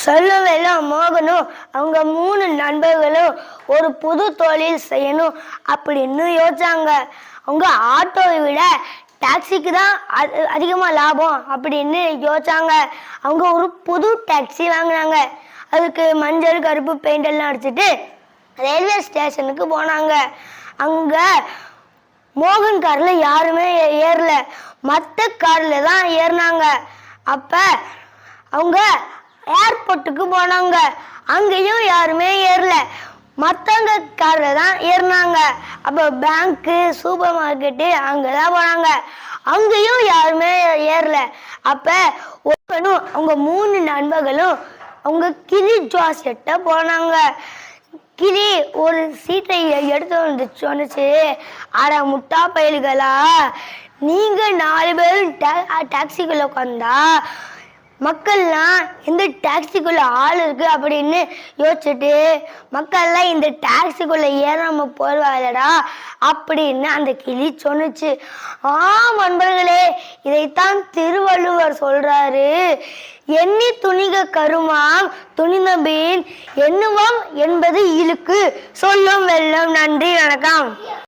சொல்லவெல்லாம் மோகனும் அவங்க 3 நண்பர்களும் ஒரு புது தொழில் செய்யணும் அப்படின்னு யோசிச்சாங்க. அவங்க ஆட்டோவை விட டாக்ஸிக்கு தான் அதிகமாக லாபம் அப்படின்னு யோசிச்சாங்க. அவங்க ஒரு புது டாக்ஸி வாங்கினாங்க. அதுக்கு மஞ்சள் கருப்பு பெயிண்ட் எல்லாம் அடிச்சுட்டு ரயில்வே ஸ்டேஷனுக்கு போனாங்க. அங்கே மோகன் காரில் யாருமே ஏறல, மற்ற காரில் தான் ஏறினாங்க. அப்போ அவங்க ஏர்போர்ட்டுக்கு போனாங்க. அங்கேயும் யாருமே ஏறல, மற்றவங்க காரில் தான் ஏறினாங்க. அப்போ பேங்க்கு சூப்பர் மார்க்கெட்டு அங்கே தான் போனாங்க. அங்கேயும் யாருமே ஏறல. அப்போ ஒவ்வொன்றும் அவங்க 3 நண்பர்களும் அவங்க கிளி ஜோசியட்ட போனாங்க. கிளி ஒரு சீட்டை எடுத்து வந்து சொன்னிச்சு, அட முட்டா பயல்களா, நீங்கள் 4 பேரும் டாக்ஸிக்குள்ளே உட்காந்தா மக்கள்லாம் இந்த டாக்ஸிக்குள்ள ஆள் இருக்கு அப்படின்னு யோசிச்சுட்டு மக்கள்லாம் இந்த டாக்ஸிக்குள்ள ஏறாம போடுவாங்கடா அப்படின்னு அந்த கிளி சொன்னுச்சு. நண்பர்களே, இதைத்தான் திருவள்ளுவர் சொல்றாரு, எண்ணி துணிக கருமாம் துணிந்தபின் எண்ணுவாம் என்பது இழுக்கு சொல்லும் வெள்ளம். நன்றி, வணக்கம்.